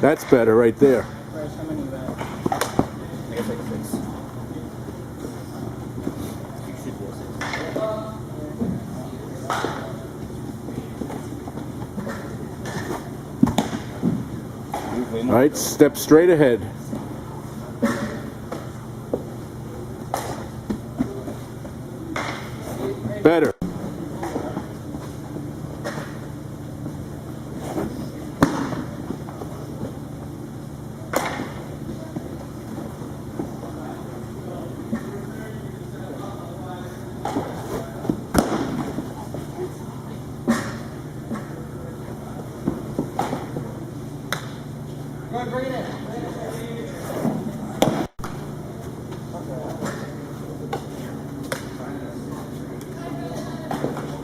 That's better right there. How many I guess like 6. You should be a 6. All right, step straight ahead. Better. Bring it in.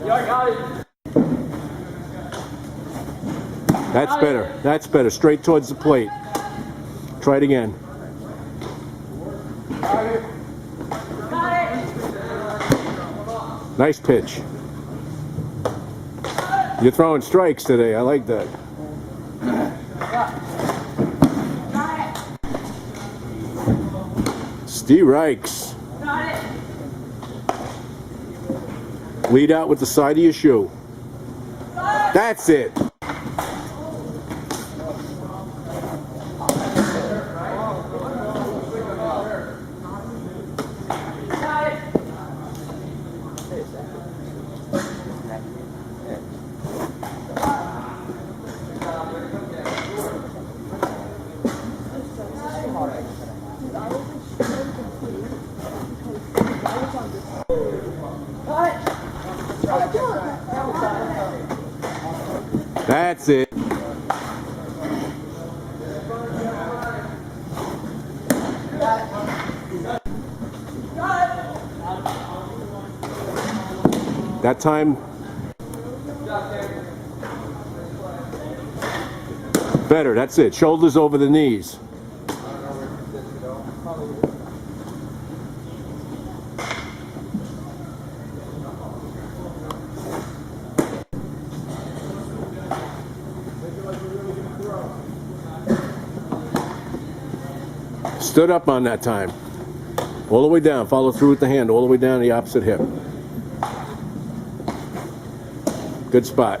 Yeah, I got it. That's better. That's better. Straight towards the plate. Try it again. Nice pitch. You're throwing strikes today. I like that. Steve Reichs. Lead out with the side of your shoe. That's it. That's it. That time. Better. That's it. Shoulders over the knees. Stood up on that time. All the way down. Follow through with the hand. All the way down the opposite hip. Good spot.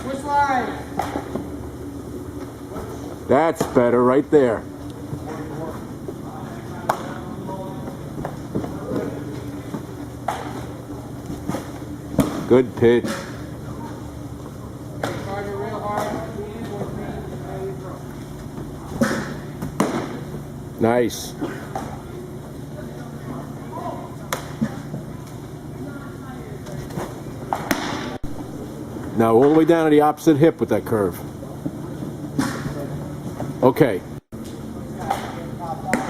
Which line? That's better right there. Good pitch. Nice. Now all the way down to the opposite hip with that curve. Okay.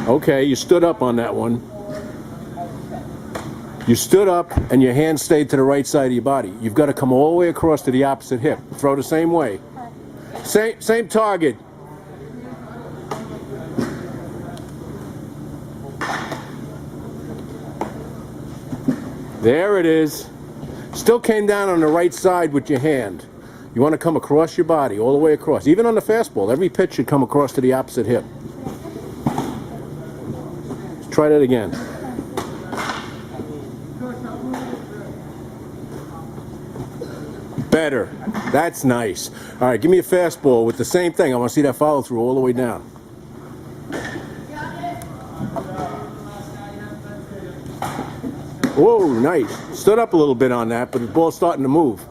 Okay, you stood up on that one. You stood up and your hand stayed to the right side of your body. You've got to come all the way across to the opposite hip. Throw the same way. Same target. There it is. Still came down on the right side with your hand. You want to come across your body, all the way across. Even on the fastball, every pitch should come across to the opposite hip. Let's try that again. Better. That's nice. All right, give me a fastball with the same thing. I want to see that follow through all the way down. Whoa, nice. Stood up a little bit on that, but the ball's starting to move.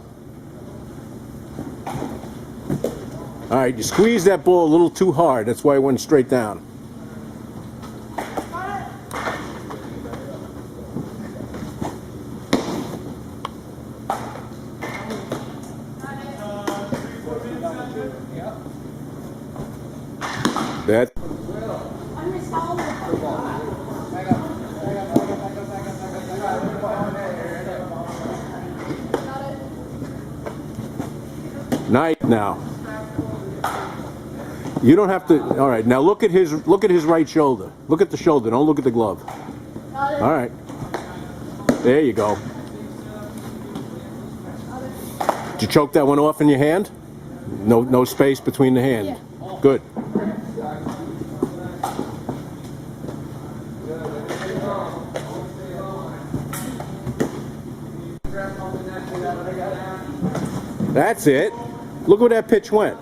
All right, you squeezed that ball a little too hard. That's why it went straight down. That. Night now. You don't have to. All right, now look at his right shoulder. Look at the shoulder. Don't look at the glove. All right. There you go. Did you choke that one off in your hand? No space between the hand. Yeah. Good. That's it. Look where that pitch went.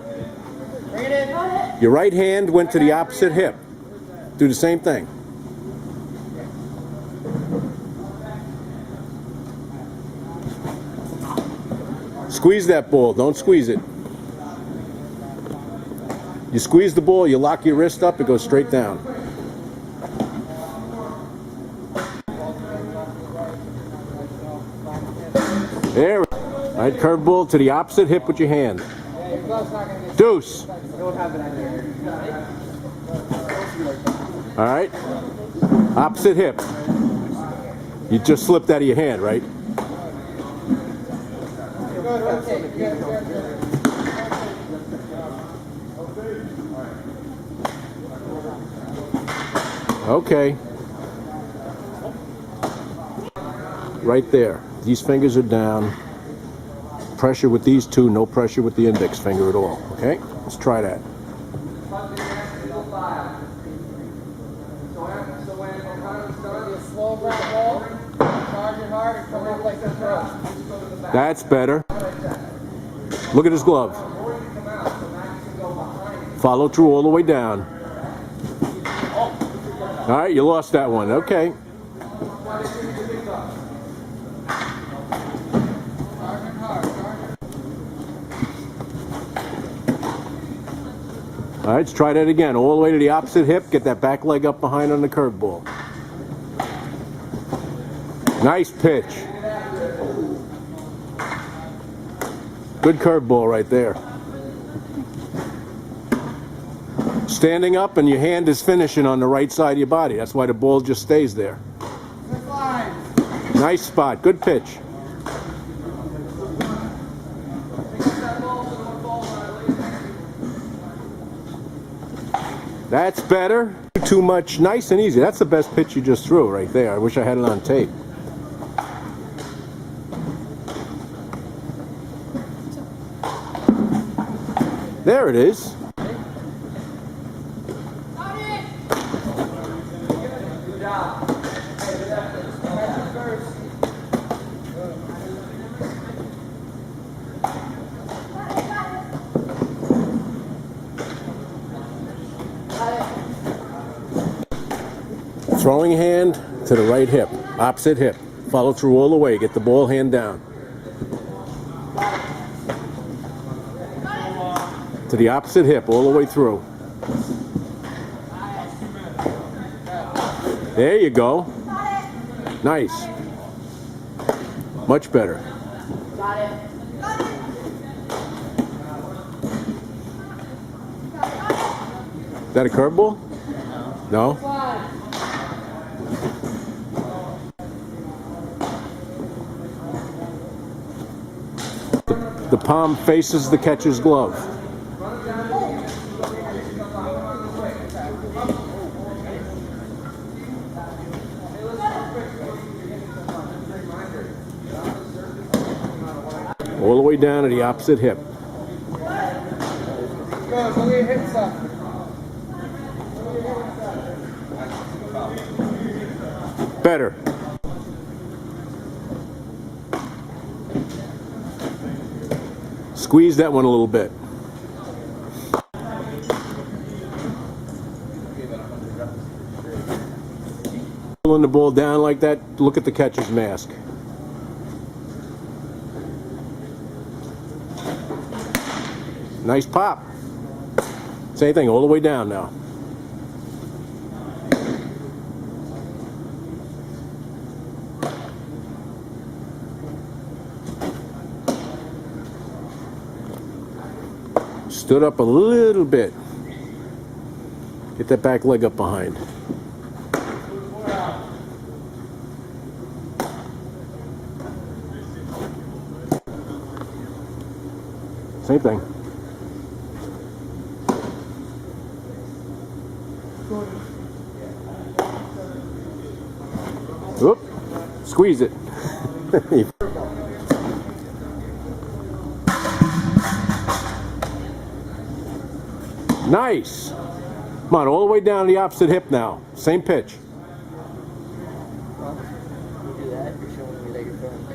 Your right hand went to the opposite hip. Do the same thing. Squeeze that ball. Don't squeeze it. You squeeze the ball, you lock your wrist up, it goes straight down. There. All right, curveball to the opposite hip with your hand. Deuce. All right. Opposite hip. You just slipped out of your hand, right? Okay. Right there. These fingers are down. Pressure with these two, no pressure with the index finger at all. Okay? Let's try that. That's better. Look at his glove. Follow through all the way down. All right, you lost that one. Okay. All right, let's try that again. All the way to the opposite hip. Get that back leg up behind on the curveball. Nice pitch. Good curveball right there. Standing up and your hand is finishing on the right side of your body. That's why the ball just stays there. Nice spot. Good pitch. That's better. Too much. Nice and easy. That's the best pitch you just threw right there. I wish I had it on tape. There it is. Throwing hand to the right hip, opposite hip. Follow through all the way. Get the ball hand down. To the opposite hip, all the way through. There you go. Nice. Much better. Is that a curveball? No? The palm faces the catcher's glove. All the way down to the opposite hip. Better. Squeeze that one a little bit. Pulling the ball down like that, look at the catcher's mask. Nice pop. Same thing, all the way down now. Stood up a little bit. Get that back leg up behind. Same thing. Oop. Squeeze it. Nice. Come on, all the way down to the opposite hip now. Same pitch. Do that. You're showing me that you're throwing.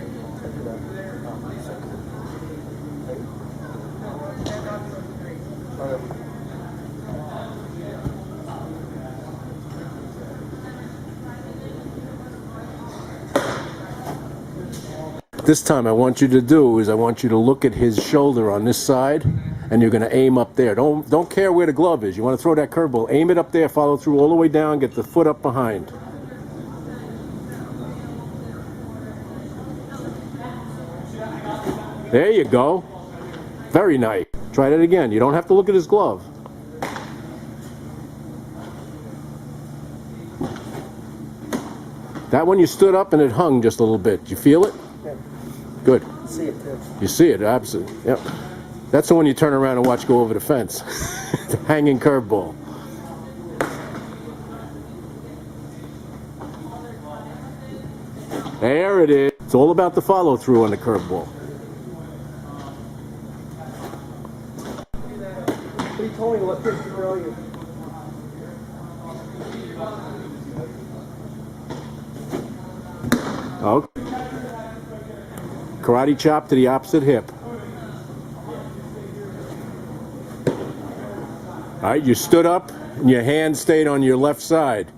This time I want you to do is I want you to look at his shoulder on this side, and you're going to aim up there. Don't care where the glove is. You want to throw that curveball. Aim it up there, follow through all the way down, get the foot up behind. There you go. Very nice. Try that again. You don't have to look at his glove. That one you stood up and it hung just a little bit. Did you feel it? Yeah. Good. See it too. You see it, absolutely. Yep. That's the one you turn around and watch go over the fence. The hanging curveball. There it is. It's all about the follow through on the curveball. He told me what pitch to throw you. Oh. Karate chop to the opposite hip. All right, you stood up and your hand stayed on your left side.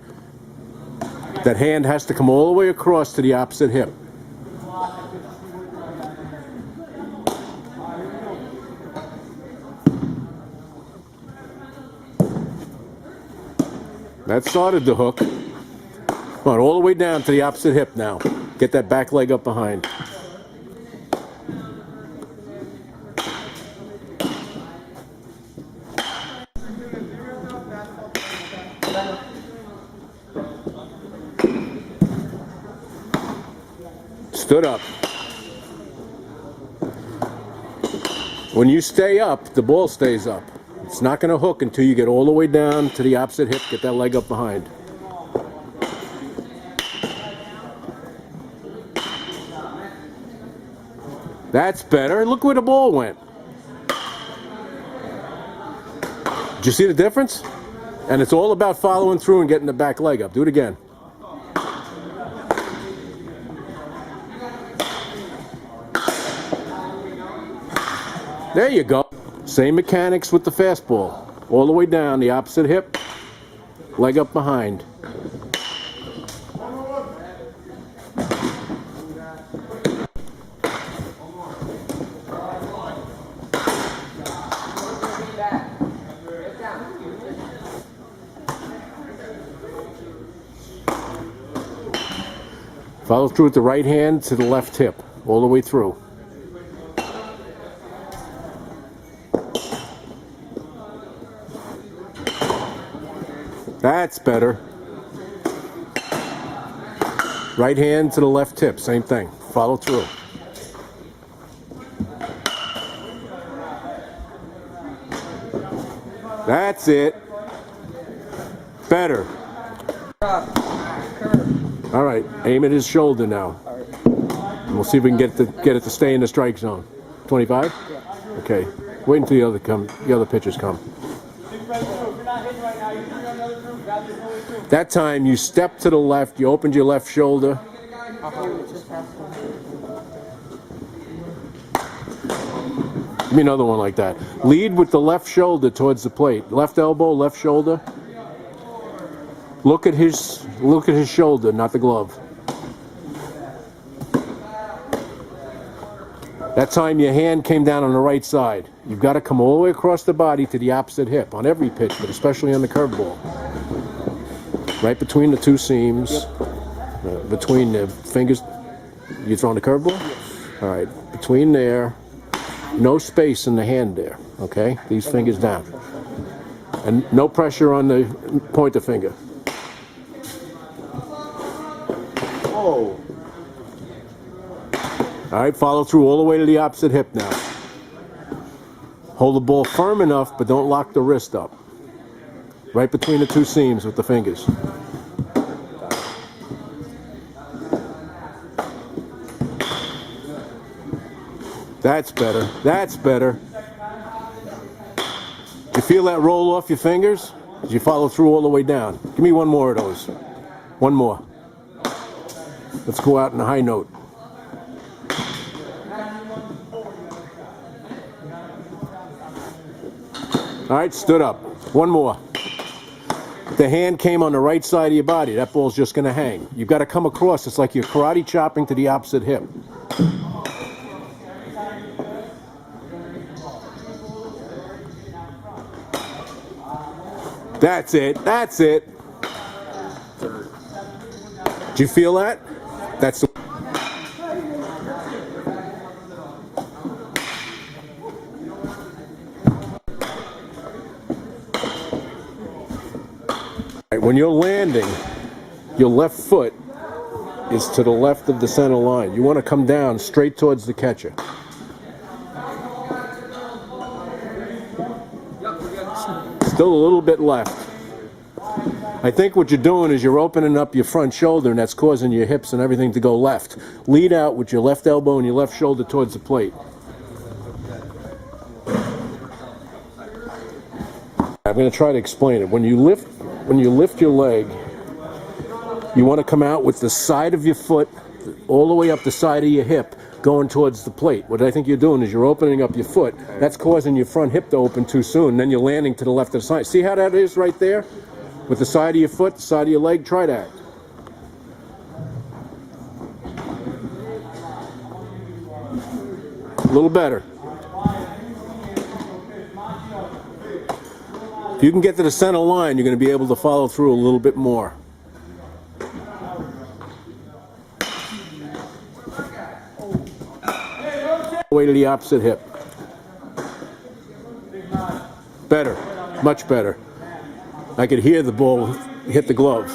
That hand has to come all the way across to the opposite hip. That started the hook. Come on, all the way down to the opposite hip now. Get that back leg up behind. Stood up. When you stay up, the ball stays up. It's not going to hook until you get all the way down to the opposite hip, get that leg up behind. That's better. Look where the ball went. Did you see the difference? And it's all about following through and getting the back leg up. Do it again. There you go. Same mechanics with the fastball. All the way down, the opposite hip, leg up behind. Follow through with the right hand to the left hip, all the way through. That's better. Right hand to the left hip, same thing. Follow through. That's it. Better. All right, aim at his shoulder now. And we'll see if we can get it to stay in the strike zone. 25? Okay. Wait until the other pitchers come. That time you stepped to the left, you opened your left shoulder. Give me another one like that. Lead with the left shoulder towards the plate. Left elbow, left shoulder. Look at his shoulder, not the glove. That time your hand came down on the right side. You've got to come all the way across the body to the opposite hip on every pitch, but especially on the curveball. Right between the two seams, between the fingers. You throwing the curveball? All right, between there, no space in the hand there, okay? These fingers down. And no pressure on the pointer finger. Whoa. All right, follow through all the way to the opposite hip now. Hold the ball firm enough, but don't lock the wrist up. Right between the two seams with the fingers. That's better. That's better. Did you feel that roll off your fingers? Did you follow through all the way down? Give me one more of those. One more. Let's go out in a high note. All right, stood up. One more. The hand came on the right side of your body. That ball's just going to hang. You've got to come across. It's like you're karate chopping to the opposite hip. That's it. That's it. Did you feel that? That's the... When you're landing, your left foot is to the left of the center line. You want to come down straight towards the catcher. Still a little bit left. I think what you're doing is you're opening up your front shoulder, and that's causing your hips and everything to go left. Lead out with your left elbow and your left shoulder towards the plate. I'm going to try to explain it. When you lift your leg, you want to come out with the side of your foot all the way up the side of your hip going towards the plate. What I think you're doing is you're opening up your foot. That's causing your front hip to open too soon. Then you're landing to the left of the side. See how that is right there? With the side of your foot, the side of your leg. Try that. A little better. If you can get to the center line, you're going to be able to follow through a little bit more. Way to the opposite hip. Better. Much better. I could hear the ball hit the glove.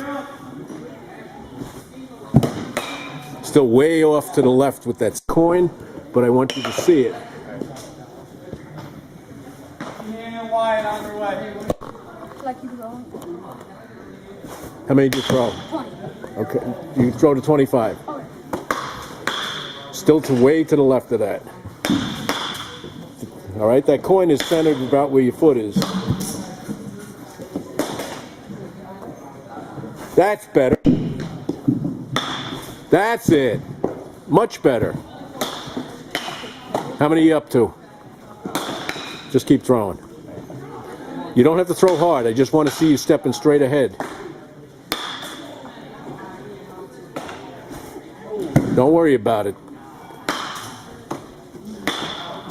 Still way off to the left with that coin, but I want you to see it. How many did you throw? 20. Okay, you throw to 25. Still way to the left of that. All right, that coin is centered about where your foot is. That's better. That's it. Much better. How many are you up to? Just keep throwing. You don't have to throw hard. I just want to see you stepping straight ahead. Don't worry about it.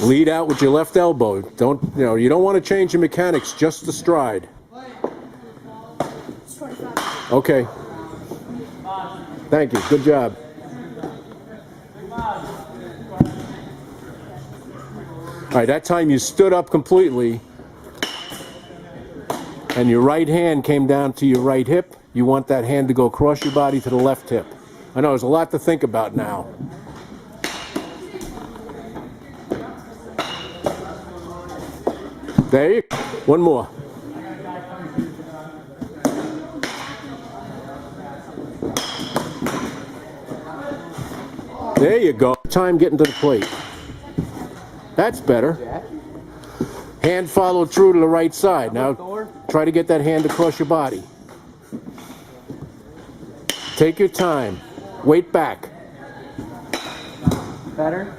Lead out with your left elbow. You don't want to change your mechanics, just the stride. Okay. Thank you. Good job. All right, that time you stood up completely and your right hand came down to your right hip. You want that hand to go across your body to the left hip. I know there's a lot to think about now. There you go. One more. There you go. Time getting to the plate. That's better. Hand followed through to the right side. Now try to get that hand across your body. Take your time. Weight back. Better?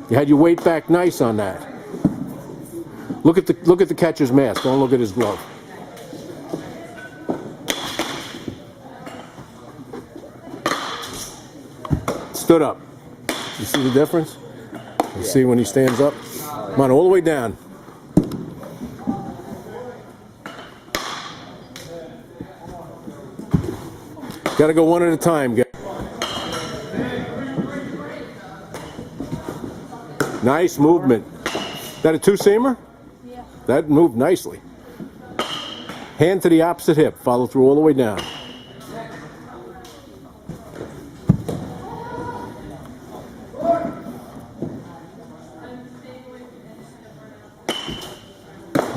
You had your weight back nice on that. Look at the catcher's mask. Don't look at his glove. Stood up. You see the difference? You see when he stands up? Come on, all the way down. Got to go one at a time, guys. Nice movement. That a two-seamer? Yeah. That moved nicely. Hand to the opposite hip. Follow through all the way down.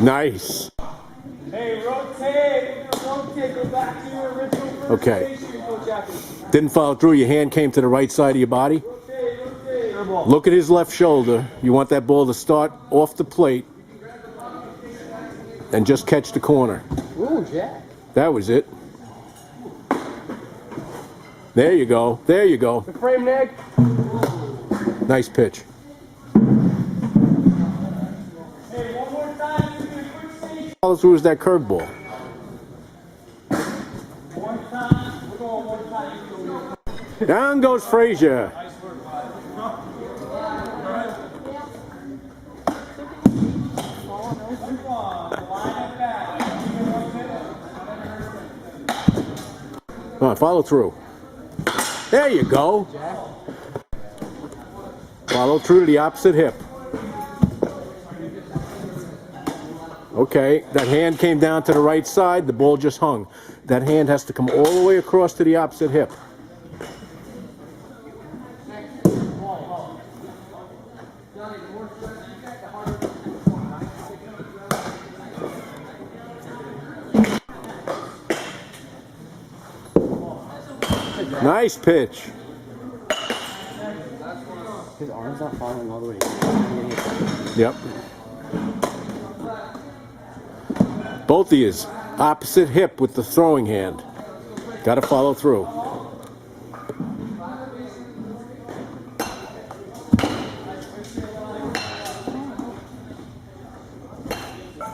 Nice. Hey, rotate, go back to your original Okay. position, Coach Atkins. Didn't follow through. Your hand came to the right side of your body. Rotate. Look at his left shoulder. You want that ball to start off the plate and just catch the corner. Ooh, Jack. That was it. There you go. There you go. The frame neck. Nice pitch. Hey, one more time. You can quick station. Follow through is that curveball. One time. We're going one time. Down goes Frazier. Nice work, Clyde. Come on, follow through. There you go. Follow through to the opposite hip. Okay, that hand came down to the right side. The ball just hung. That hand has to come all the way across to the opposite hip. Nice pitch. His arm's not following all the way. Yep. Both of yous, opposite hip with the throwing hand. Got to follow through.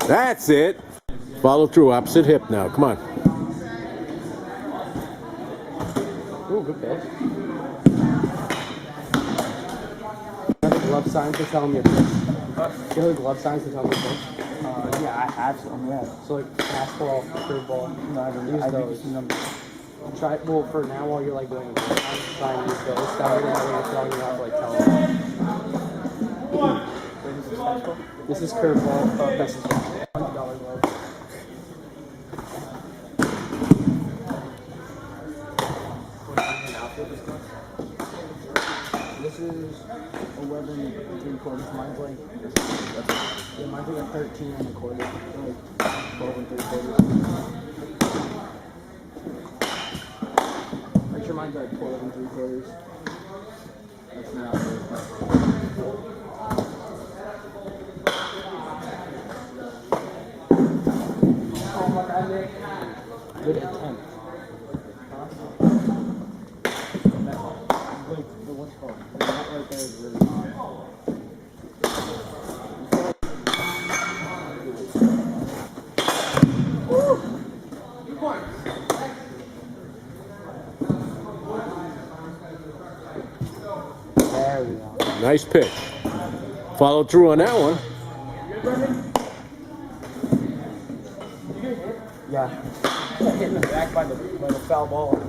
That's it. Follow through, opposite hip now. Come on. Ooh, good pitch. Got the glove signs to tell him your pitch. Do you have the glove signs to tell him your pitch? Yeah, I have some, yeah. So like fastball, curveball. No, I don't Use I those. use numbers. Try well for now while you're like doing it. Try and use those. That way when you're throwing, you have to like tell him. Wait, this is fastball? This is curveball. This is $100 glove. This is 11 3/4. Mine's like, Yeah, mine's like a 13 and a quarter. like 12 and 3/4. Make sure mine's like 12 and 3/4. That's not good. Good attempt. Like, what's it called? That right there is really hard. There we go. Nice pitch. Follow through on that one. Yeah. Got hit in the back by the foul ball.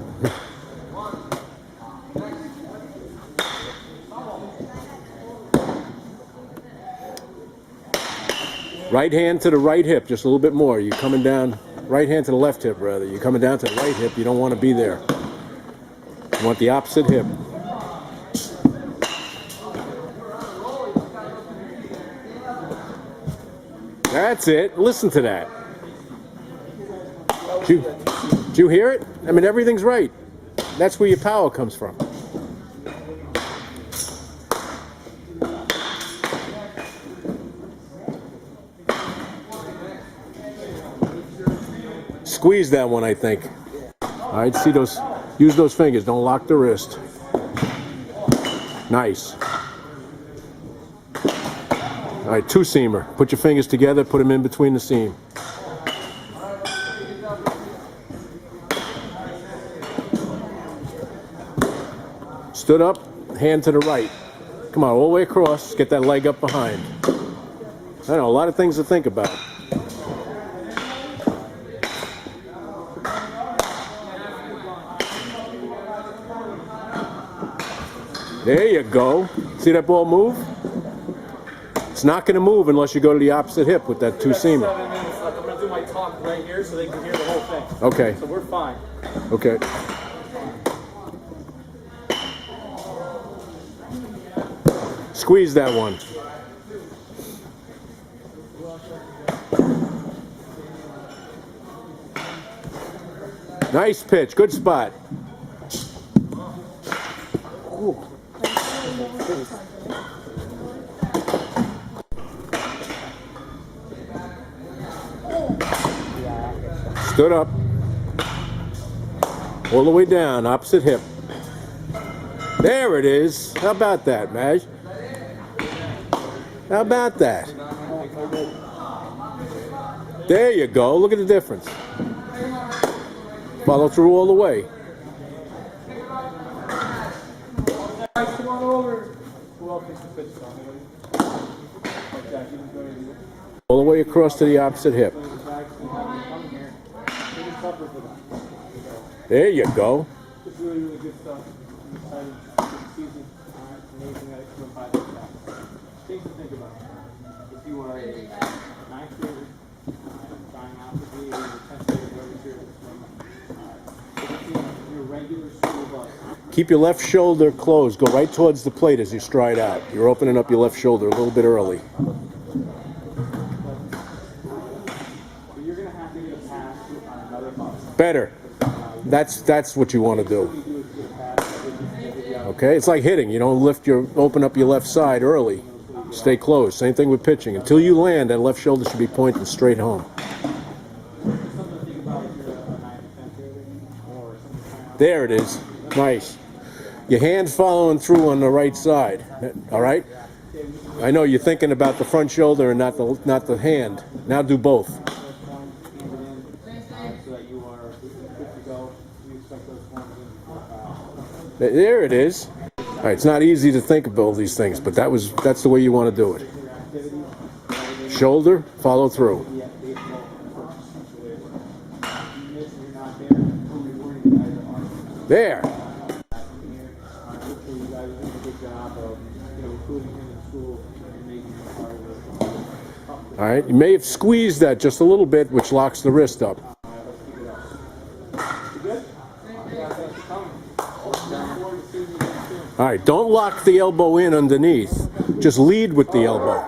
Right hand to the right hip, just a little bit more. You're coming down, right hand to the left hip, rather. You're coming down to the right hip. You don't want to be there. You want the opposite hip. That's it. Listen to that. Did you hear it? I mean, everything's right. That's where your power comes from. Squeeze that one, I think. All right, see those, use those fingers. Don't lock the wrist. Nice. All right, two-seamer. Put your fingers together, put them in between the seam. Stood up, hand to the right. Come on, all the way across. Get that leg up behind. I know, a lot of things to think about. There you go. See that ball move? It's not going to move unless you go to the opposite hip with that two-seamer. 7 minutes left. I'm going to do my talk right here so they can hear the whole thing. Okay. So we're fine. Okay. Squeeze that one. Nice pitch. Good spot. Ooh. Stood up. All the way down, opposite hip. There it is. How about that, Maj? How about that? There you go. Look at the difference. Follow through all the way. Come on over. Who else needs to pitch on? All the way across to the opposite hip. There you go. It's really, really good stuff. I'm excited for the season. It's amazing that it's going by this fast. Things to think about. If you are a ninth grader, trying out to be a 10th grader, whatever year it's from, your regular school bus. Keep your left shoulder closed. Go right towards the plate as you stride out. You're opening up your left shoulder a little bit early. But you're going to have to get a pass on another bus. Better. That's what you want to do. Okay, it's like hitting. You don't open up your left side early. Stay closed. Same thing with pitching. Until you land, that left shoulder should be pointing straight home. There it is. Nice. Your hand following through on the right side. All right. I know you're thinking about the front shoulder and not the hand. Now do both. There it is. All right, it's not easy to think of all these things, but that's the way you want to do it. Shoulder, follow through. There. All right, you may have squeezed that just a little bit, which locks the wrist up. All right, don't lock the elbow in underneath. Just lead with the elbow.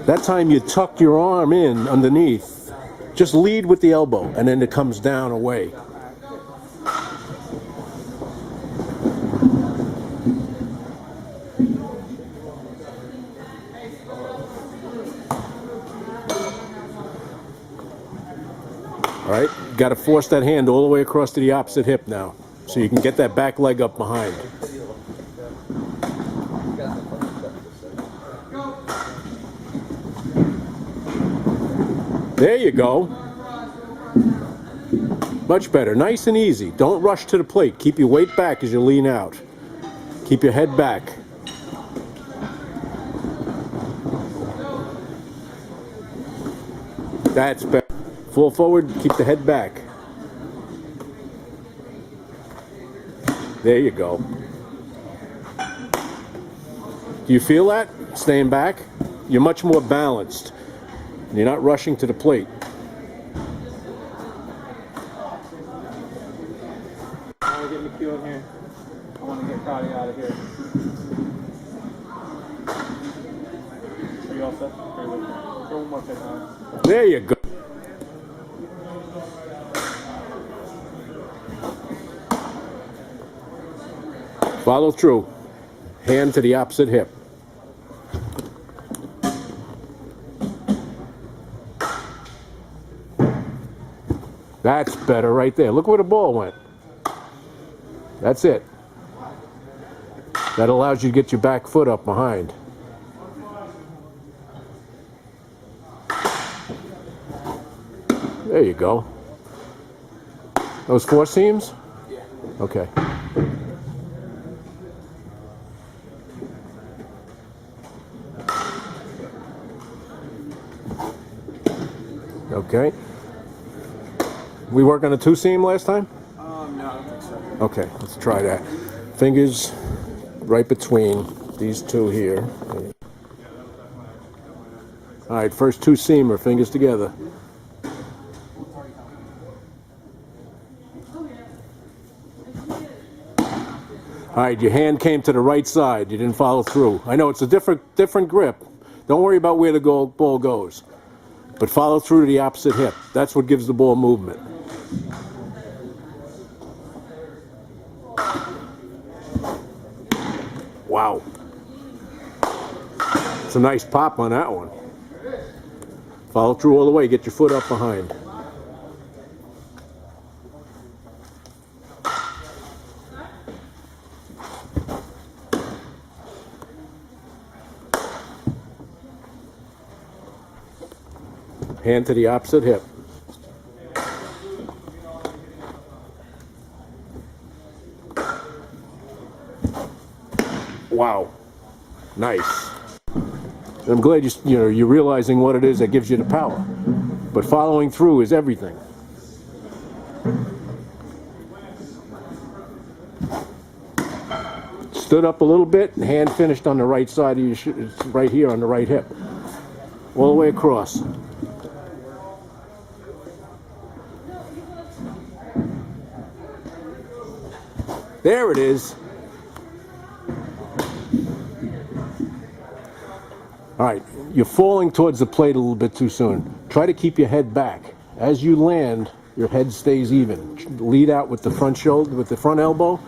That time you tuck your arm in underneath. Just lead with the elbow, and then it comes down away. All right, got to force that hand all the way across to the opposite hip now, so you can get that back leg up behind. There you go. Much better, nice and easy. Don't rush to the plate. Keep your weight back as you lean out. Keep your head back. That's better. Fall forward, keep the head back. There you go. Do you feel that? Staying back? You're much more balanced. You're not rushing to the plate. I want to get McHugh in here. I want to get Crowdy out of here. Are you all set? Throw one more pitch on. There you go. Follow through. Hand to the opposite hip. That's better right there. Look where the ball went. That's it. That allows you to get your back foot up behind. There you go. Those four seams? Okay. Okay. We work on a two seam last time? No, I don't think so. Okay, let's try that. Fingers right between these two here. All right, first two seamer, fingers together. All right, your hand came to the right side. You didn't follow through. I know it's a different grip. Don't worry about where the ball goes, but follow through to the opposite hip. That's what gives the ball movement. Wow. It's a nice pop on that one. Follow through all the way. Get your foot up behind. Hand to the opposite hip. Wow. Nice. And I'm glad you're realizing what it is that gives you the power. But following through is everything. Stood up a little bit, and hand finished on the right side of your right here on the right hip. All the way across. There it is. All right, you're falling towards the plate a little bit too soon. Try to keep your head back. As you land, your head stays even. Lead out with the front shoulder, with the front elbow.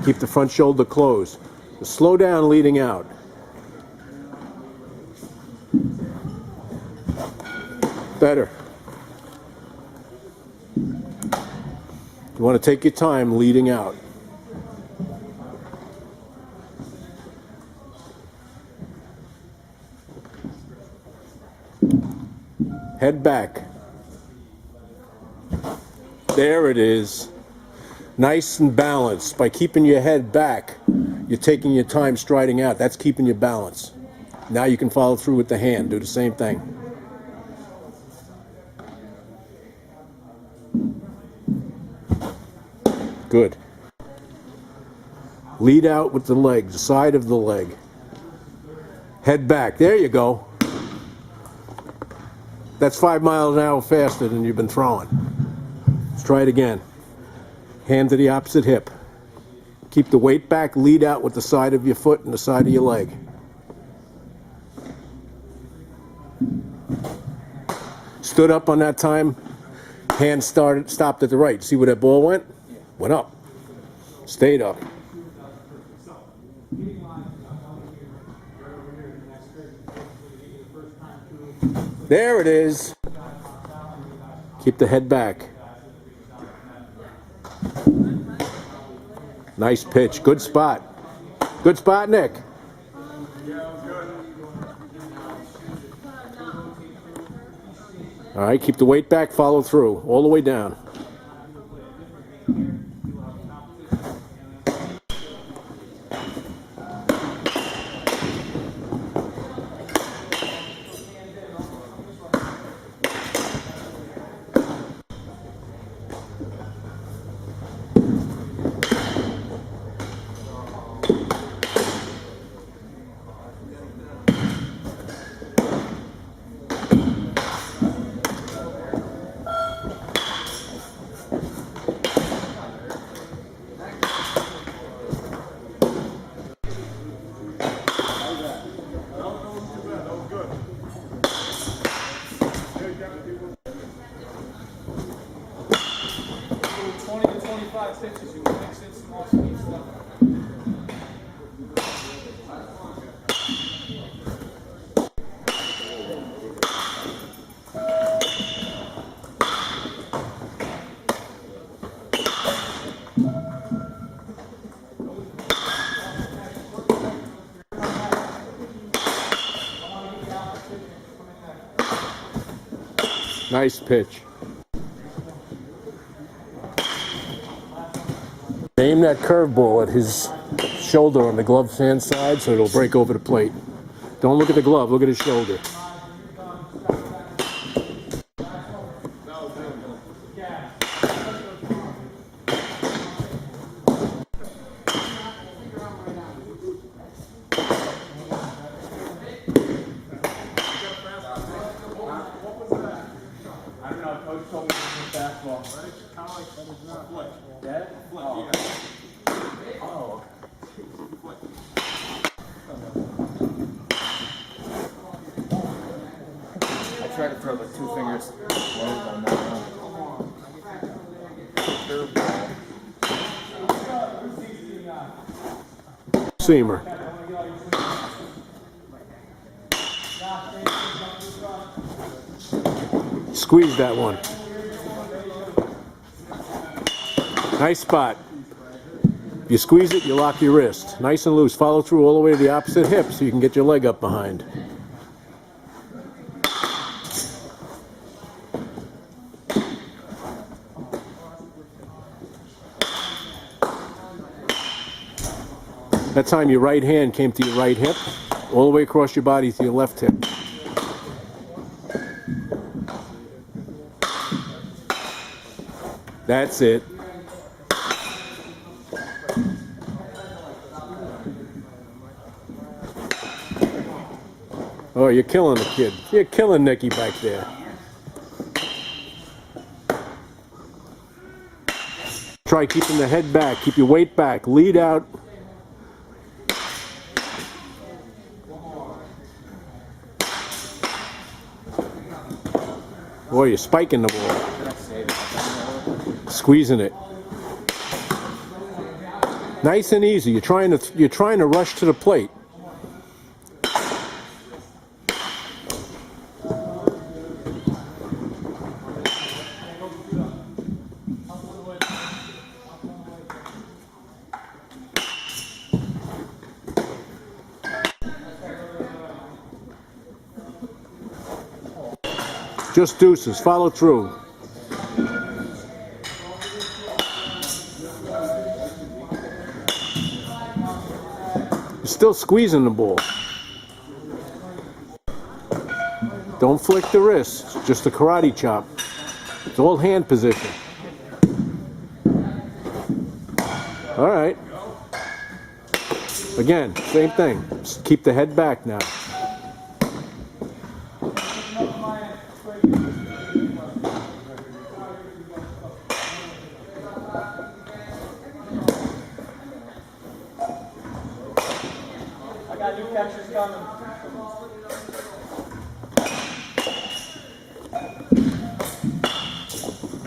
Keep the front shoulder closed. Slow down leading out. Better. You want to take your time leading out. Head back. There it is. Nice and balanced. By keeping your head back, you're taking your time striding out. That's keeping your balance. Now you can follow through with the hand. Do the same thing. Good. Lead out with the legs, the side of the leg. Head back. There you go. That's 5 miles an hour faster than you've been throwing. Let's try it again. Hand to the opposite hip. Keep the weight back, lead out with the side of your foot and the side of your leg. Stood up on that time, hand stopped at the right. See where that ball went? Went up. Stayed up. There it is. Keep the head back. Nice pitch. Good spot. Good spot, Nick. All right, keep the weight back, follow through, all the way down. Nice pitch. Aim that curveball at his shoulder on the glove hand side so it'll break over the plate. Don't look at the glove, look at his shoulder. I tried to throw the two fingers low on that one. Seamer. Squeeze that one. Nice spot. If you squeeze it, you lock your wrist. Nice and loose. Follow through all the way to the opposite hip so you can get your leg up behind. That time your right hand came to your right hip, all the way across your body to your left hip. That's it. Oh, you're killing the kid. You're killing Nicky back there. Try keeping the head back. Keep your weight back. Lead out. Boy, you're spiking the ball. Squeezing it. Nice and easy. You're trying to rush to the plate. Just deuces. Follow through. You're still squeezing the ball. Don't flick the wrist. Just a karate chop. It's all hand position. All right. Again, same thing. Just keep the head back now.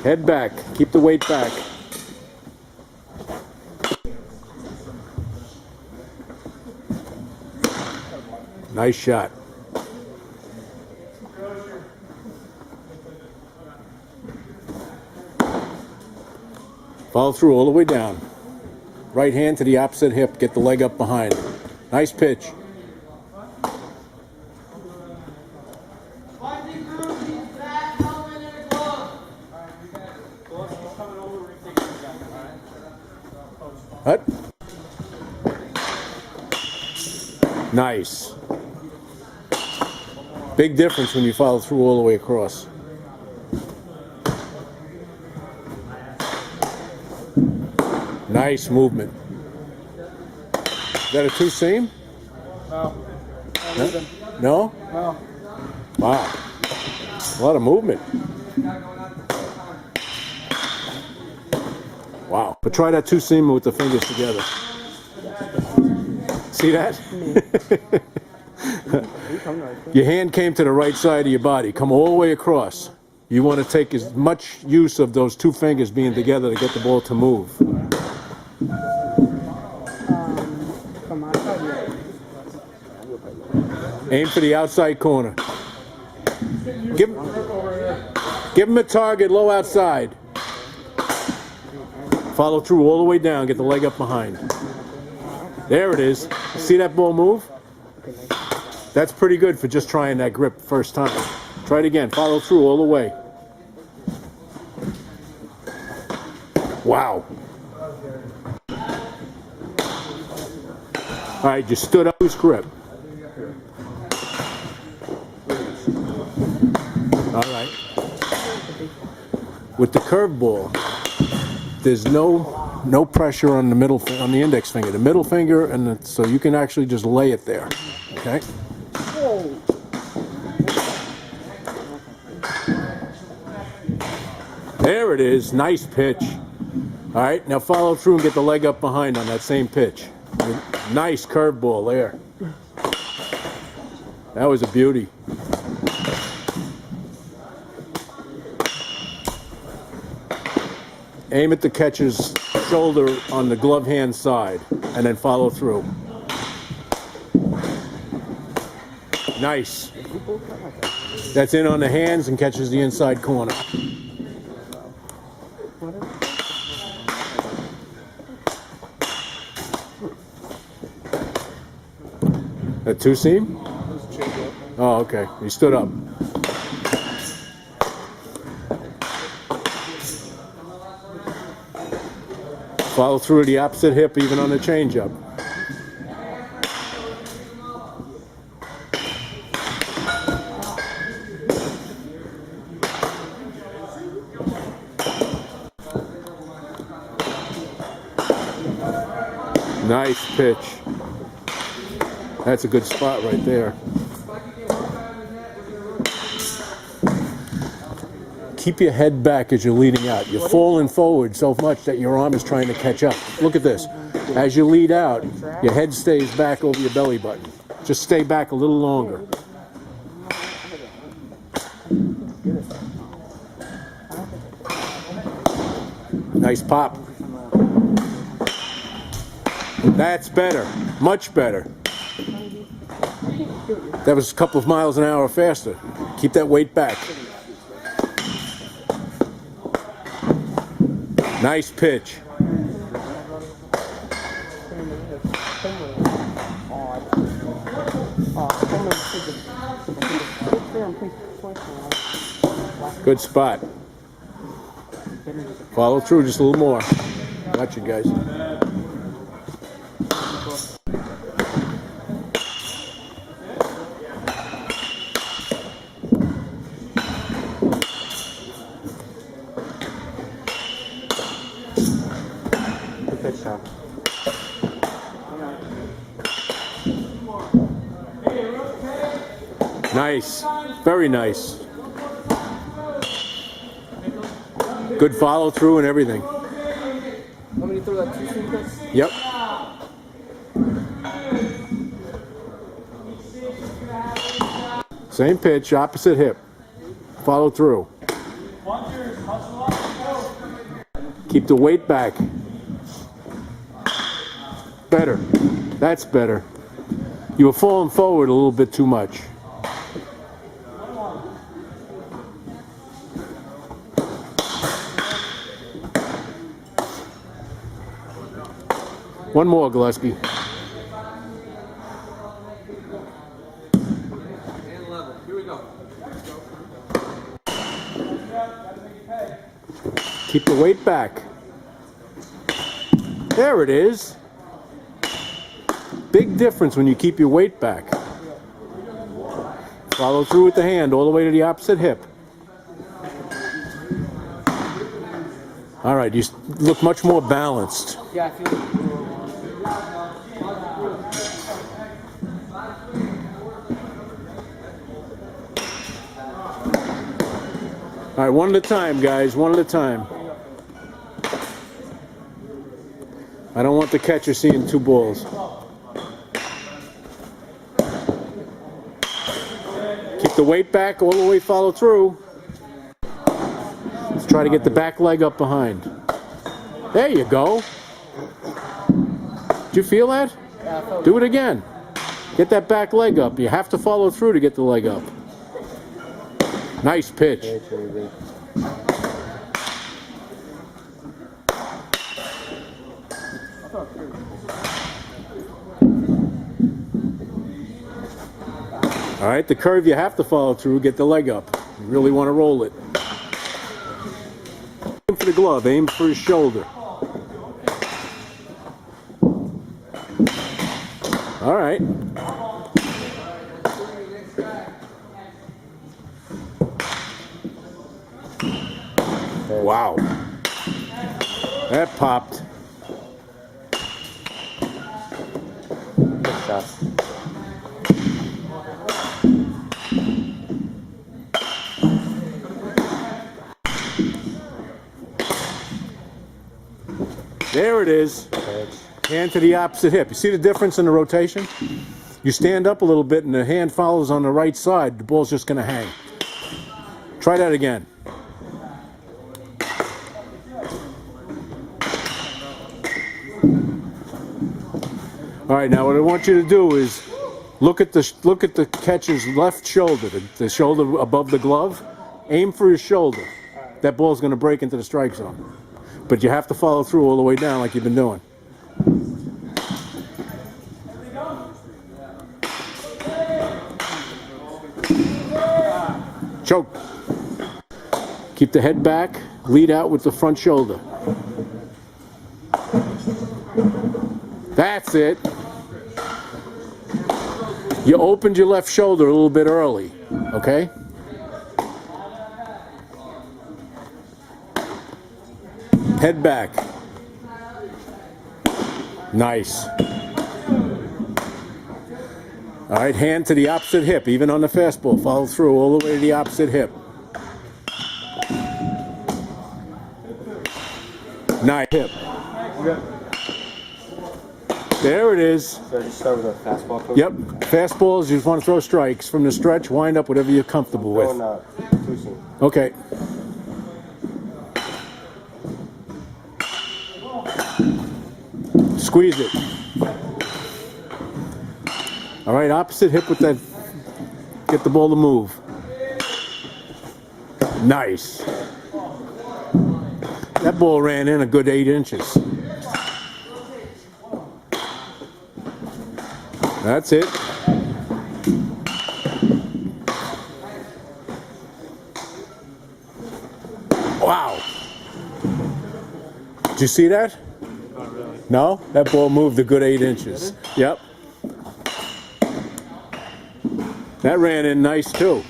Head back. Keep the weight back. Nice shot. Follow through all the way down. Right hand to the opposite hip. Get the leg up behind. Nice pitch. Hut. Nice. Big difference when you follow through all the way across. Nice movement. Is that a two-seam? No. No? No? No. Wow. A lot of movement. Wow. But try that two-seamer with the fingers together. See that? Your hand came to the right side of your body. Come all the way across. You want to take as much use of those two fingers being together to get the ball to move. Aim for the outside corner. Give him a target low outside. Follow through all the way down. Get the leg up behind. There it is. See that ball move? That's pretty good for just trying that grip first time. Try it again. Follow through all the way. Wow. All right, you stood up. Loose grip. All right. With the curveball, there's no pressure on the index finger. The middle finger, and so you can actually just lay it there. Okay. There it is. Nice pitch. All right, now follow through and get the leg up behind on that same pitch. Nice curveball there. That was a beauty. Aim at the catcher's shoulder on the glove hand side and then follow through. Nice. That's in on the hands and catches the inside corner. A two seam? Oh, okay. He stood up. Follow through to the opposite hip, even on the changeup. Nice pitch. That's a good spot right there. Keep your head back as you're leading out. You're falling forward so much that your arm is trying to catch up. Look at this. As you lead out, your head stays back over your belly button. Just stay back a little longer. Nice pop. That's better. Much better. That was a couple of miles an hour faster. Keep that weight back. Nice pitch. Good spot. Follow through just a little more. Watch it, guys. Nice. Very nice. Good follow through and everything. Want me to throw that two-seam pitch? Yep. Same pitch, opposite hip. Follow through. Keep the weight back. Better. That's better. You were falling forward a little bit too much. One more, Gillespie. Here we go. Keep the weight back. There it is. Big difference when you keep your weight back. Follow through with the hand all the way to the opposite hip. All right, you look much more balanced. Yeah, I feel All right, one at a time, guys, one at a time. I don't want the catcher seeing two balls. Keep the weight back, all the way follow through. Let's try to get the back leg up behind. There you go. Did you feel that? Yeah, I felt Do it again. Get that back leg up. You have to follow through to get the leg up. Nice pitch. All right, the curve you have to follow through, get the leg up. You really want to roll it. Aim for the glove, aim for his shoulder. All right. Wow. That popped. Good shot. There it is. Hand to the opposite hip. You see the difference in the rotation? You stand up a little bit and the hand follows on the right side. The ball's just going to hang. Try that again. All right, now what I want you to do is look at the catcher's left shoulder, the shoulder above the glove. Aim for his shoulder. That ball's going to break into the strike zone. But you have to follow through all the way down like you've been doing. Choke. Keep the head back. Lead out with the front shoulder. That's it. You opened your left shoulder a little bit early, okay? Head back. Nice. All right, hand to the opposite hip, even on the fastball. Follow through all the way to the opposite hip. Nice hip. There it is. So just start with a fastball, coach? Yep. Fastballs, you just want to throw strikes. From the stretch, wind up whatever you're comfortable with. Too soon. Okay. Squeeze it. All right, opposite hip with that. Get the ball to move. Nice. That ball ran in a good 8 inches. That's it. Wow. Did you see that? Not really. No? That ball moved a good 8 inches. Yep. That ran in nice too.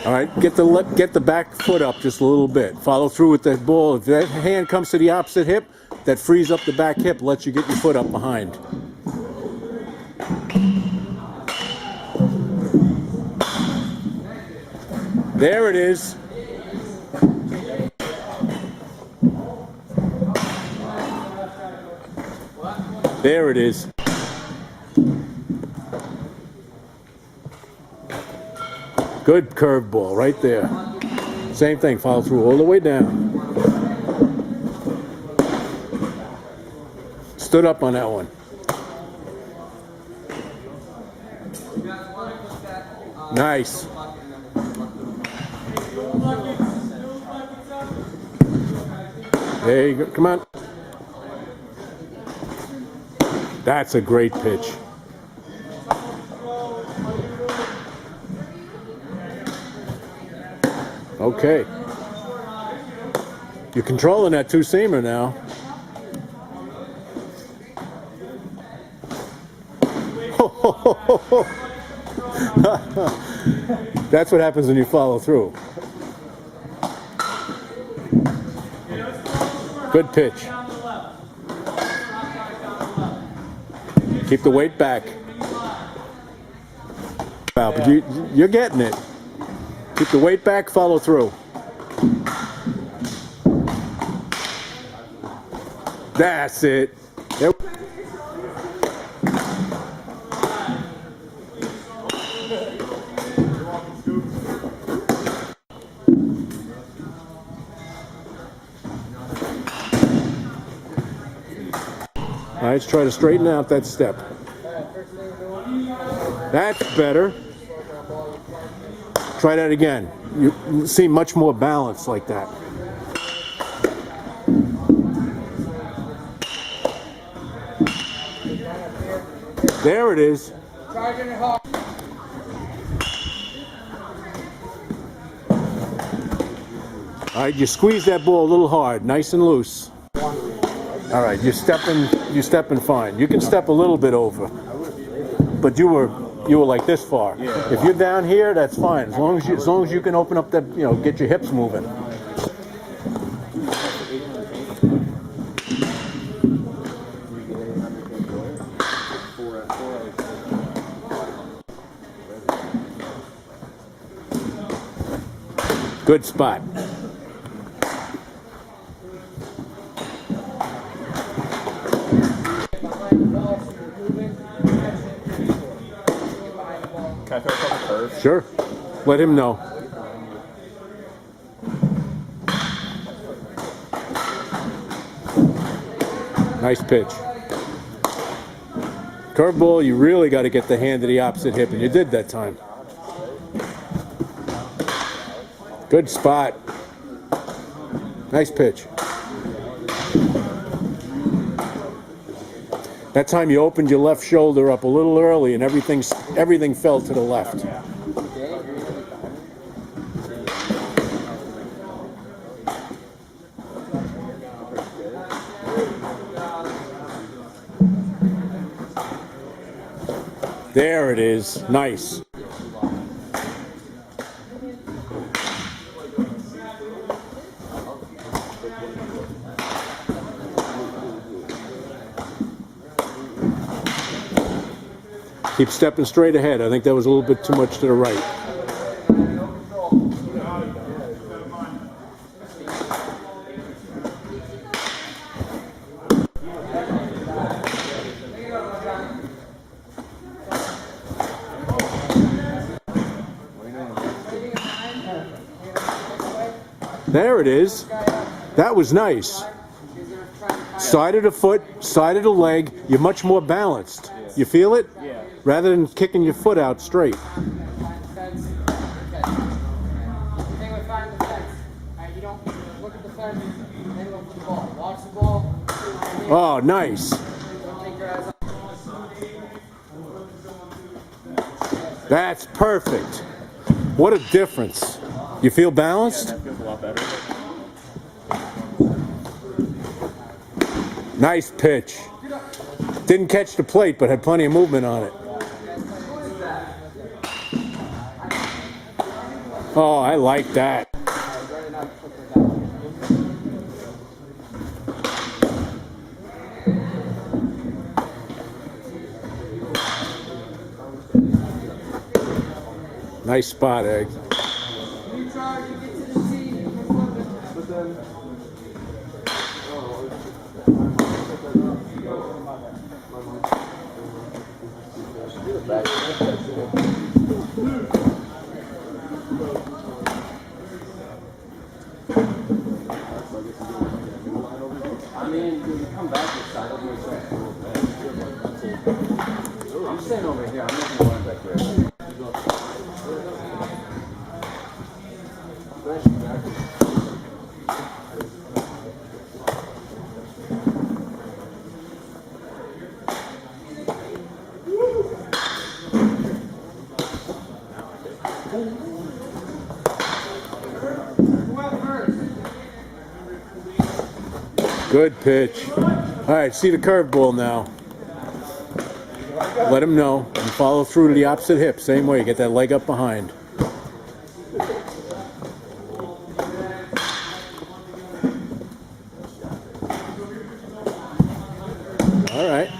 All right, get the back foot up just a little bit. Follow through with that ball. If that hand comes to the opposite hip, that frees up the back hip, lets you get your foot up behind. There it is. There it is. Good curveball right there. Same thing, follow through all the way down. Stood up on that one. Nice. There you go. Come on. That's a great pitch. Okay. You're controlling that two-seamer now. That's what happens when you follow through. Good pitch. Keep the weight back. Wow, but you're getting it. Keep the weight back, follow through. That's it. Yep. All right, let's try to straighten out that step. That's better. Try that again. You see much more balance like that. There it is. All right, you squeeze that ball a little hard, nice and loose. All right, you're stepping fine. You can step a little bit over, but you were like this far. If you're down here, that's fine. As long as you can open up that, get your hips moving. Good spot. Can I throw a couple curves? Sure. Let him know. Nice pitch. Curveball, you really got to get the hand to the opposite hip, and you did that time. Good spot. Nice pitch. That time you opened your left shoulder up a little early, and everything fell to the left. There it is. Nice. Keep stepping straight ahead. I think that was a little bit too much to the right. There it is. That was nice. Side of the foot, side of the leg. You're much more balanced. You feel it? Yeah. Rather than kicking your foot out straight. Oh, nice. That's perfect. What a difference. You feel balanced? That feels a lot better. Nice pitch. Didn't catch the plate, but had plenty of movement on it. Oh, I like that. Nice spot, Egg. I mean, when you come back this side, I'll do it. I'm staying over here. I'm making one back there. Good pitch. All right, see the curveball now. Let him know and follow through to the opposite hip. Same way, get that leg up behind. All right.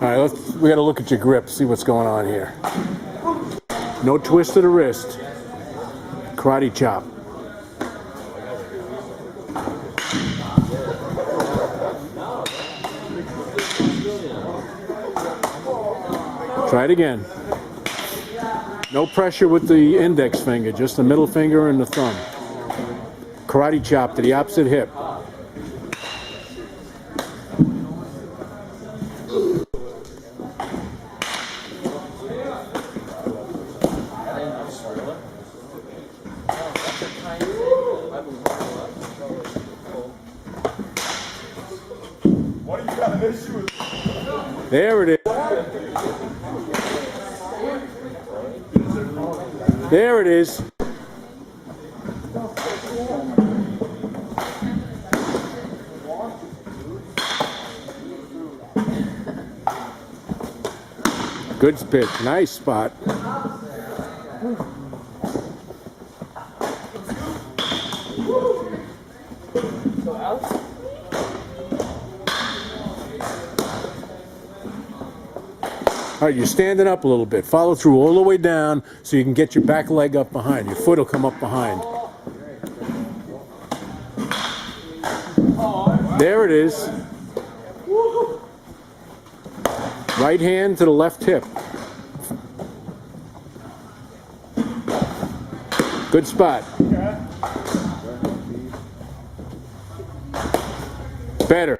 All right, we got to look at your grip, see what's going on here. No twist of the wrist. Karate chop. Try it again. No pressure with the index finger, just the middle finger and the thumb. Karate chop to the opposite hip. There it is. There it is. Good pitch. Nice spot. All right, you're standing up a little bit. Follow through all the way down so you can get your back leg up behind. Your foot will come up behind. There it is. Right hand to the left hip. Good spot. Better.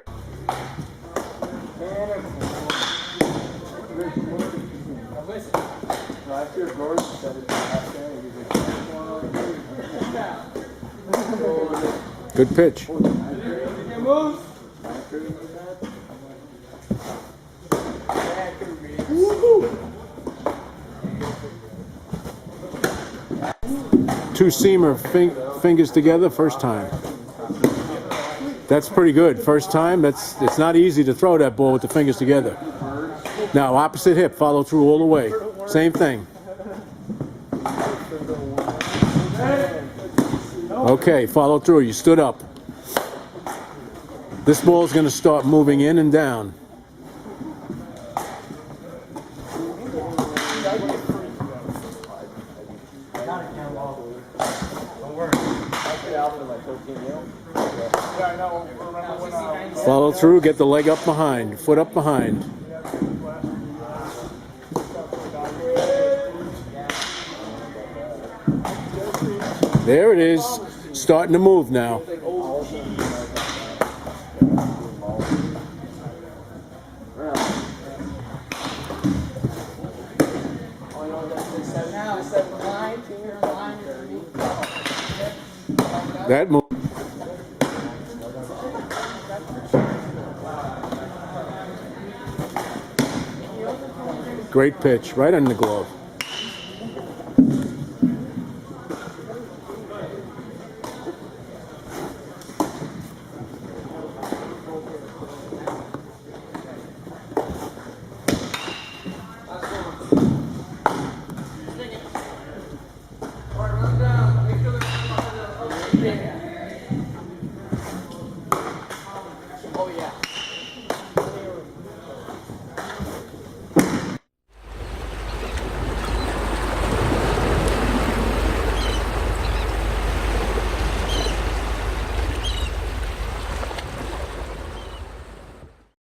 Good pitch. Two seamer fingers together first time. That's pretty good. First time, it's not easy to throw that ball with the fingers together. Now opposite hip, follow through all the way. Same thing. Okay, follow through. You stood up. This ball is going to start moving in and down. Follow through, get the leg up behind, foot up behind. There it is, starting to move now. That move. Great pitch, right on the glove.